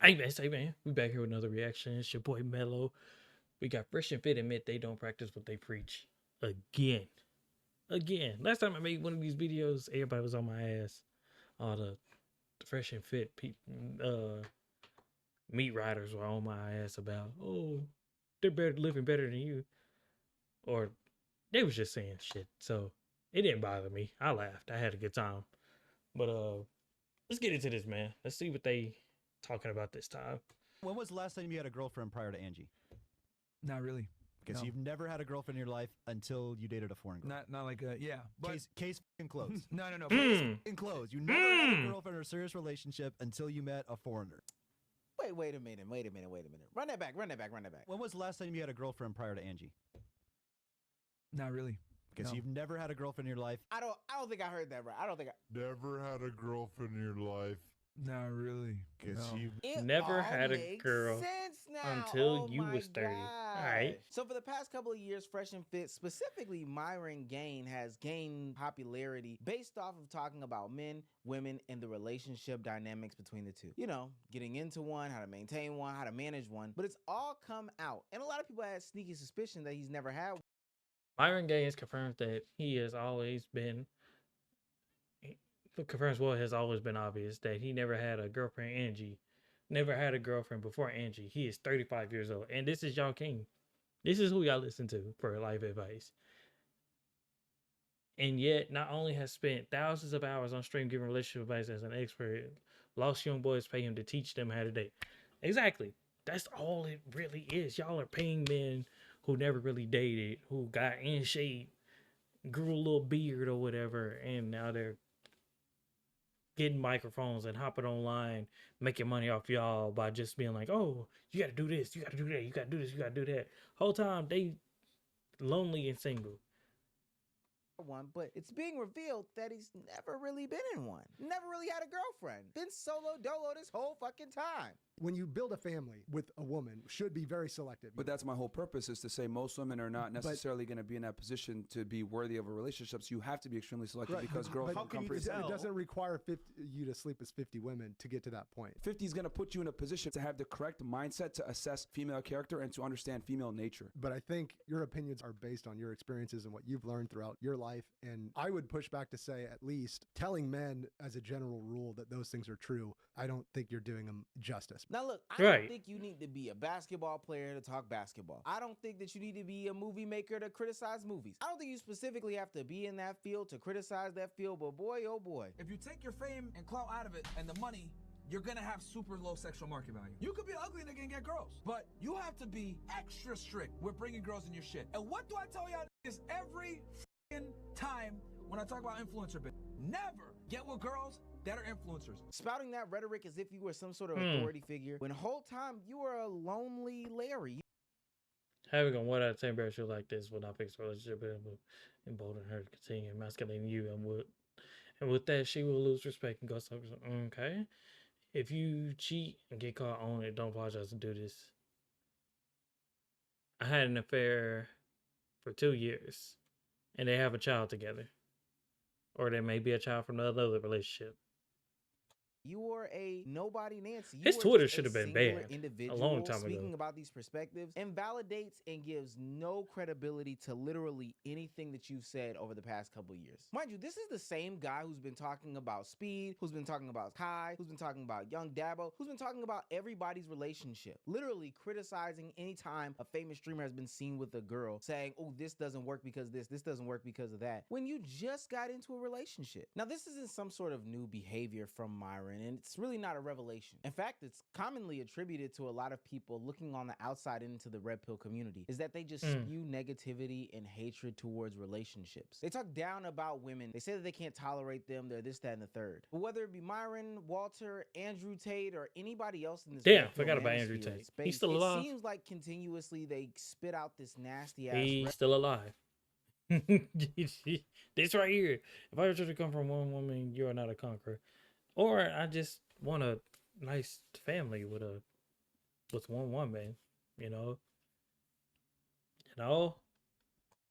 Say man, we back here with another reaction. It's your boy Mello. We got Fresh and Fit admit they don't practice what they preach. Again. Again. Last time I made one of these videos, everybody was on my ass. All the Fresh and Fit meat riders were on my ass about, oh, they're living better than you. Or they was just saying shit. So it didn't bother me. I laughed. I had a good time. But let's get into this, man. Let's see what they talking about this time. When was the last time you had a girlfriend prior to Angie? Not really. Okay, so No. you've never had a girlfriend in your life until you dated a foreign girl. Not like yeah. But Case closed. no. Closed. You never had a girlfriend or a serious relationship until you met a foreigner. Wait a minute. Run that back. When was the last time you had a girlfriend prior to Angie? Not really. Okay, No. so you've never had a girlfriend in your life. I don't think I heard that right. I don't think Never had a girlfriend in your life. Not really. Guess No. you it Never all had a makes girl sense now. until Oh you my was 30. Alright. gosh. So for the past couple of years, Fresh and Fit, specifically Myron Gain, has gained popularity based off of talking about men, women, and the relationship dynamics between the two. You know, getting into one, how to maintain one, how to manage one. But it's all come out. And a lot of people had sneaky suspicion that he's never had one. Myron Gaines confirms that he has always been confirms what has always been obvious that he never had a girlfriend. Angie never had a girlfriend before Angie. He is 35 years old, and this is y'all king. This is who y'all listen to for life advice. And yet, not only has spent thousands of hours on stream giving relationship advice as an expert, lost young boys pay him to teach them how to date. Exactly. That's all it really is. Y'all are paying men who never really dated, who got in shape, grew a little beard or whatever, and now they're getting microphones and hopping online, making money off y'all by just being like, oh, you gotta do this, you gotta do that, you gotta do this, you gotta do that. Whole time they lonely and single. One, but it's being revealed that he's never really been in one. Never really had a girlfriend. Been solo dolo this whole fucking time. When you build a family with a woman, should be very selective. But that's my whole purpose, is to say most women are not But- necessarily going to be in that position to be worthy of a relationship. So you have to be extremely selective Right, because but girls how don't can come you for it yourself. doesn't require you to sleep with 50 women to get to that point. 50 is going to put you in a position to have the correct mindset to assess female character and to understand female nature. But I think your opinions are based on your experiences and what you've learned throughout your life. And I would push back to say, at least telling men as a general rule that those things are true, I don't think you're doing them justice. Now look, I Right. don't think you need to be a basketball player to talk basketball. I don't think that you need to be a movie maker to criticize movies. I don't think you specifically have to be in that field to criticize that field, but boy, oh boy. If you take your fame and clout out of it and the money, you're gonna have super low sexual market value. You could be an ugly nigga and get girls, but you have to be extra strict with bringing girls in your shit. And what do I tell y'all niggas every f***ing time when I talk about influencer bitch? Never get with girls that are influencers. Spouting that rhetoric as if you were some sort of authority figure, when the whole time you were a lonely Larry. Having a 1 out of 10 ratio like this will not fix the relationship and will embolden her to continue emasculating you, and with that she will lose respect and go something. Okay, if you cheat and get caught on it, don't apologize to do this. I had an affair for 2 years, and they have a child together, or there may be a child from another relationship. You were a nobody Nancy. You His were Twitter just a should have been singular banned a individual. long time ago. Speaking about these perspectives, invalidates and gives no credibility to literally anything that you've said over the past couple of years. Mind you, this is the same guy who's been talking about Speed, who's been talking about Kai, who's been talking about Young Dabo, who's been talking about everybody's relationship. Literally criticizing anytime a famous streamer has been seen with a girl, saying, oh, this doesn't work because this doesn't work because of that, when you just got into a relationship. Now, this isn't some sort of new behavior from Myron, and it's really not a revelation. In fact, it's commonly attributed to a lot of people looking on the outside into the red pill community, is that they just spew negativity and hatred towards relationships. They talk down about women. They say that they can't tolerate them. They're this, that, and the third. But whether it be Myron, Walter, Andrew Tate, or anybody else in this Damn, red pill forgot about Andrew manosphere Tate. space, He's still it alive? seems like continuously they spit out this nasty ass He's still alive. This right here. If I were to come from one woman, you are not a conqueror. Or I just want a nice family with one woman, you know.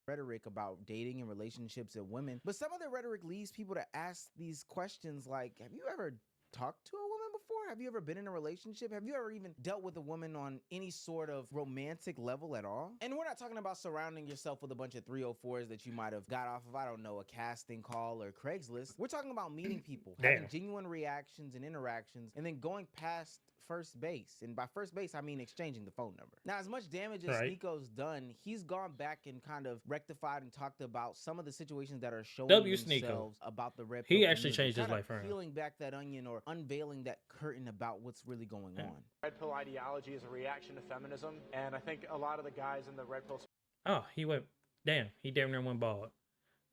rhetoric about dating and relationships and women. But some of the rhetoric leads people to ask these questions like, have you ever talked to a woman before? Have you ever been in a relationship? Have you ever even dealt with a woman on any sort of romantic level at all? And we're not talking about surrounding yourself with a bunch of 304s that you might have got off of, I don't know, a casting call or Craigslist. We're talking about meeting people, having Damn. genuine reactions and interactions, and then going past first base. And by first base, I mean exchanging the phone number. Now, as much damage as Right. Sneako's done, he's gone back and kind of rectified and talked about some of the situations that are showing W. Sneako. themselves about the red He pill actually community, changed his kinda life around. peeling back that onion or unveiling that curtain about what's really going Yeah. on. Red pill ideology is a reaction to feminism, and I think a lot of the guys in the red pill Oh, he went. Damn, he damn near went bald.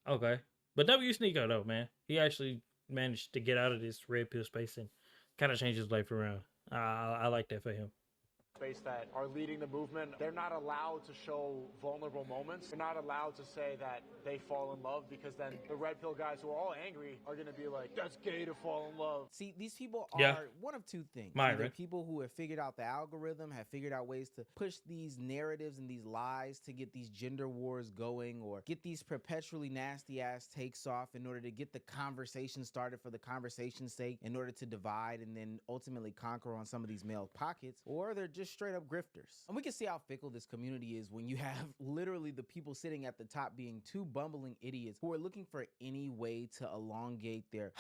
Okay, but W. Sneako though, man, he actually managed to get out of this red pill space and kind of change his life around. I like that for him. space that are leading the movement, they're not allowed to show vulnerable moments. They're not allowed to say that they fall in love, because then the red pill guys who are all angry are going to be like, that's gay to fall in love. See, these people are Yeah. one of two things. Myron. Either people who have figured out the algorithm, have figured out ways to push these narratives and these lies to get these gender wars going, or get these perpetually nasty ass takes off in order to get the conversation started for the conversation's sake, in order to divide and then ultimately conquer on some of these male pockets, or they're just straight up grifters. And we can see how fickle this community is when you have literally the people sitting at the top being two bumbling idiots who are looking for any way to elongate their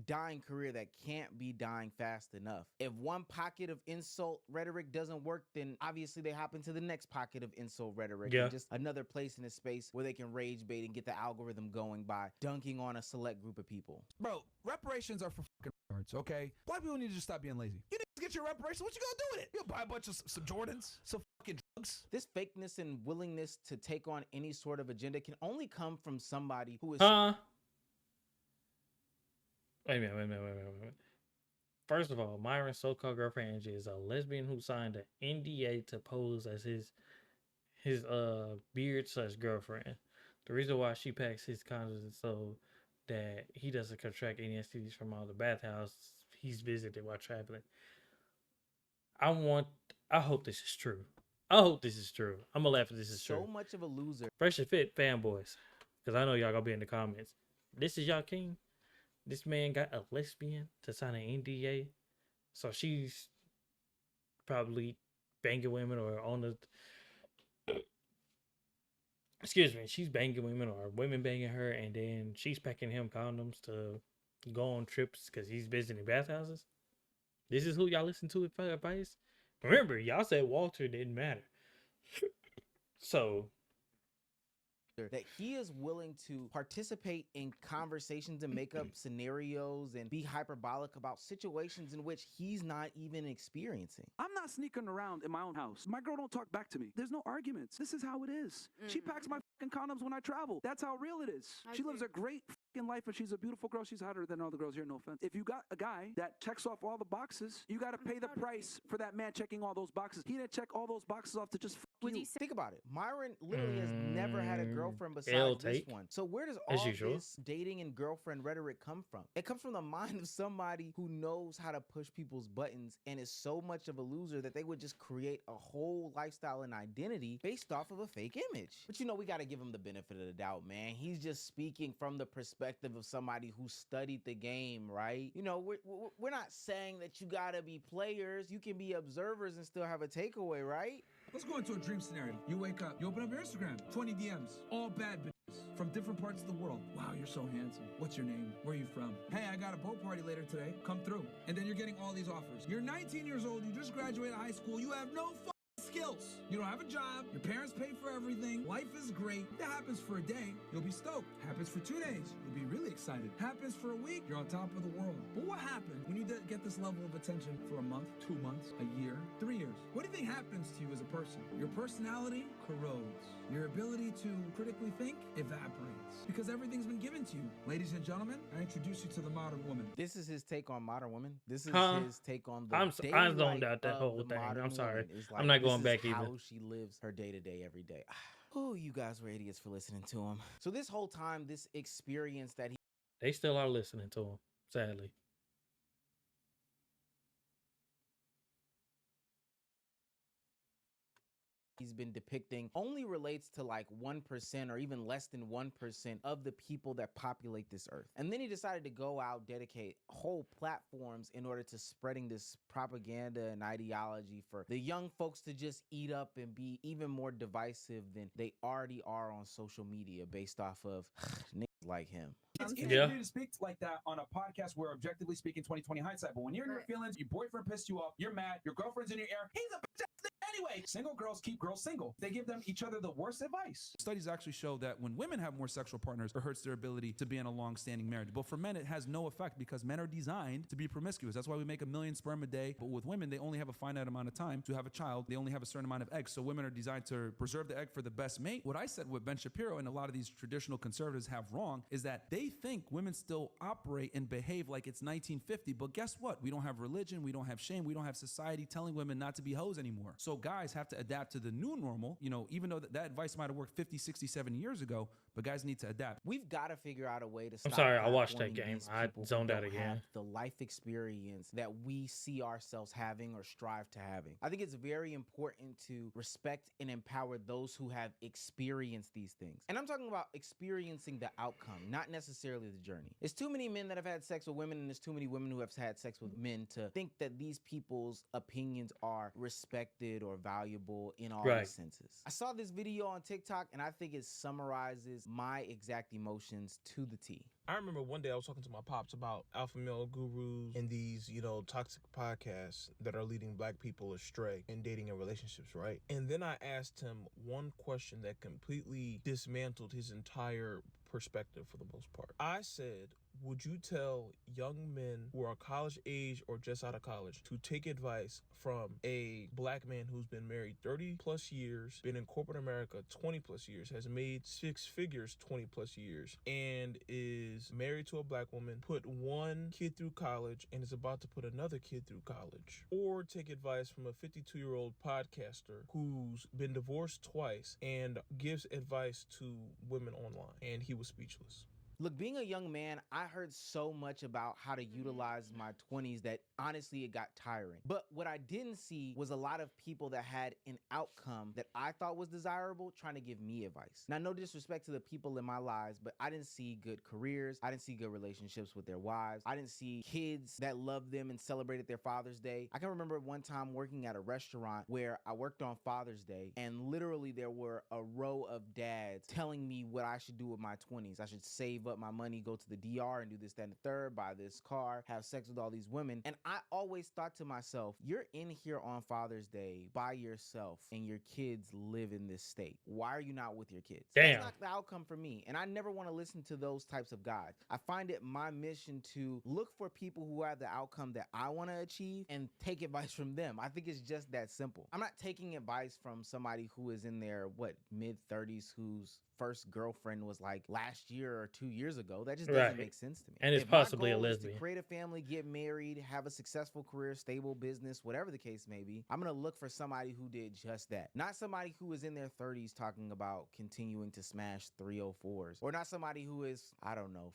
dying career that can't be dying fast enough. If one pocket of insult rhetoric doesn't work, then obviously they hop into the next pocket of insult rhetoric. Yeah. And just another place in a space where they can rage bait and get the algorithm going by dunking on a select group of people. Bro, reparations are for fucking cards, okay? Black people need to just stop being lazy. You need to get your reparations. What you gonna do with it? You buy a bunch of some Jordans, some fucking drugs. This fakeness and willingness to take on any sort of agenda can only come from somebody who is Huh? Wait a minute. First of all, Myron's so-called girlfriend Angie is a lesbian who signed an NDA to pose as his beard / girlfriend. The reason why she packs his condoms is so that he doesn't contract any STDs from all the bathhouses he's visited while traveling. I hope this is true. I hope this is true. I'm gonna laugh if this is so true. much of a loser. Fresh and Fit fanboys, because I know y'all gonna be in the comments. This is y'all king. This man got a lesbian to sign an NDA, so she's probably banging women or on the. Excuse me, she's banging women or women banging her, and then she's packing him condoms to go on trips because he's visiting bathhouses. This is who y'all listen to for advice. Remember, y'all said Walter didn't matter. So that he is willing to participate in conversations and make up scenarios and be hyperbolic about situations in which he's not even experiencing. I'm not sneaking around in my own house. My girl don't talk back to me. There's no arguments. This is how it is. She packs my fucking condoms when I travel. That's how real it is. She lives a great fucking life, and she's a beautiful girl. She's hotter than all the girls here, no offense. If you got a guy that checks off all the boxes, you got to pay the price for that man checking all those boxes. He didn't check all those boxes off to just fuck you. Think about it. Myron literally has never had a girlfriend L besides this take. one. So where does As all usual. this dating and girlfriend rhetoric come from? It comes from the mind of somebody who knows how to push people's buttons and is so much of a loser that they would just create a whole lifestyle and identity based off of a fake image. But you know, we got to give him the benefit of the doubt, man. He's just speaking from the perspective of somebody who studied the game, right? You know, we're not saying that you got to be players. You can be observers and still have a takeaway, right? Let's go into a dream scenario. You wake up, you open up your Instagram, 20 DMs, all bad bitches from different parts of the world. Wow, you're so handsome. What's your name? Where are you from? Hey, I got a boat party later today. Come through. And then you're getting all these offers. You're 19 years old. You just graduated high school. You have no skills. You don't have a job. Your parents pay for everything. Life is great. That happens for a day. You'll be stoked. Happens for 2 days. You'll be really excited. Happens for a week. You're on top of the world. But what happens when you get this level of attention for a month, 2 months, a year, 3 years? What do you think happens to you as a person? Your personality corrodes. Your ability to critically think evaporates because everything's been given to you. Ladies and gentlemen, I introduce you to the modern woman. This is his take on modern women. This is Huh? his take on the I daily zoned life out that of whole the thing. modern I'm sorry. woman. It's I'm not going this back is either. how she lives her day to day every day. Oh, you guys were idiots for listening to him. So this whole time, this experience that he They still are listening to him, sadly. he's been depicting only relates to like 1% or even less than 1% of the people that populate this earth. And then he decided to go out, dedicate whole platforms in order to spreading this propaganda and ideology for the young folks to just eat up and be even more divisive than they already are on social media based off of niggas like him. It's easy Yeah. for you to speak like that on a podcast where objectively speaking 2020 hindsight, but when you're in your feelings, your boyfriend pissed you off, you're mad, your girlfriend's in your ear, he's a bitch ass nigga anyway. Single girls keep girls single. They give them each other the worst advice. Studies actually show that when women have more sexual partners, it hurts their ability to be in a long-standing marriage. But for men, it has no effect because men are designed to be promiscuous. That's why we make 1 million sperm a day. But with women, they only have a finite amount of time to have a child. They only have a certain amount of eggs. So women are designed to preserve the egg for the best mate. What I said with Ben Shapiro and a lot of these traditional conservatives have wrong is that they think women still operate and behave like it's 1950. But guess what? We don't have religion. We don't have shame. We don't have society telling women not to be hoes anymore. So guys have to adapt to the new normal, you know, even though that advice might have worked 50, 60, 70 years ago, but guys need to adapt. We've got to figure out a way to stop. sorry, I watched that platforming game. these I people who zoned out don't again. have the life experience that we see ourselves having or strive to having. I think it's very important to respect and empower those who have experienced these things. And I'm talking about experiencing the outcome, not necessarily the journey. It's too many men that have had sex with women, and there's too many women who have had sex with men to think that these people's opinions are respected or valuable in all Right. senses. I saw this video on TikTok, and I think it summarizes my exact emotions to the T. I remember one day I was talking to my pops about alpha male gurus and these, toxic podcasts that are leading black people astray in dating and relationships, right? And then I asked him one question that completely dismantled his entire perspective for the most part. I said, would you tell young men who are college age or just out of college to take advice from a black man who's been married 30 plus years, been in corporate America 20 plus years, has made 6 figures 20 plus years, and is married to a black woman, put one kid through college, and is about to put another kid through college? Or take advice from a 52-year-old podcaster who's been divorced twice and gives advice to women online? And he was speechless. Look, being a young man, I heard so much about how to utilize my 20s that honestly it got tiring. But what I didn't see was a lot of people that had an outcome that I thought was desirable trying to give me advice. Now, no disrespect to the people in my lives, but I didn't see good careers. I didn't see good relationships with their wives. I didn't see kids that loved them and celebrated their Father's Day. I can remember one time working at a restaurant where I worked on Father's Day, and literally there were a row of dads telling me what I should do with my 20s. I should save up my money, go to the DR and do this, that, and the third, buy this car, have sex with all these women. And I always thought to myself, you're in here on Father's Day by yourself and your kids live in this state. Why are you not with your kids? Damn. That's not the outcome for me. And I never want to listen to those types of guys. I find it my mission to look for people who have the outcome that I want to achieve and take advice from them. I think it's just that simple. I'm not taking advice from somebody who is in their, mid-30s, whose first girlfriend was like last year or 2 years ago. That just doesn't Right. make sense to me. And it's If my possibly a goal is lesbian. to create a family, get married, have a successful career, stable business, whatever the case may be, I'm going to look for somebody who did just that. Not somebody who is in their 30s talking about continuing to smash 304s, or not somebody who is,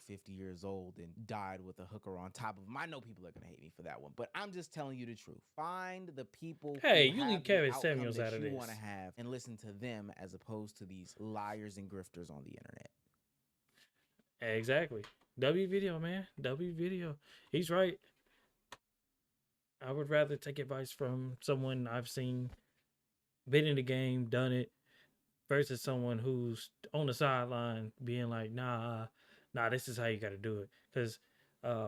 50 years old and died with a hooker on top of them. I know people are going to hate me for that one, but I'm just telling you the truth. Find the people Hey, who you have leave the Kevin outcome Samuels that out of you this. want to have and listen to them as opposed to these liars and grifters on the internet. Exactly. W Video, man. W Video. He's right. I would rather take advice from someone I've seen, been in the game, done it, versus someone who's on the sideline being like, nah, this is how you got to do it. Because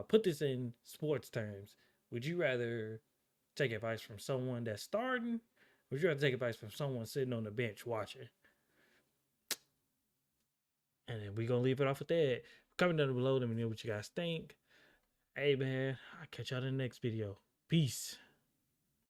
put this in sports terms. Would you rather take advice from someone that's starting? Or would you rather take advice from someone sitting on the bench watching? And then we're going to leave it off with that. Comment down below. Let me know what you guys think. Hey, man. I'll catch y'all in the next video. Peace.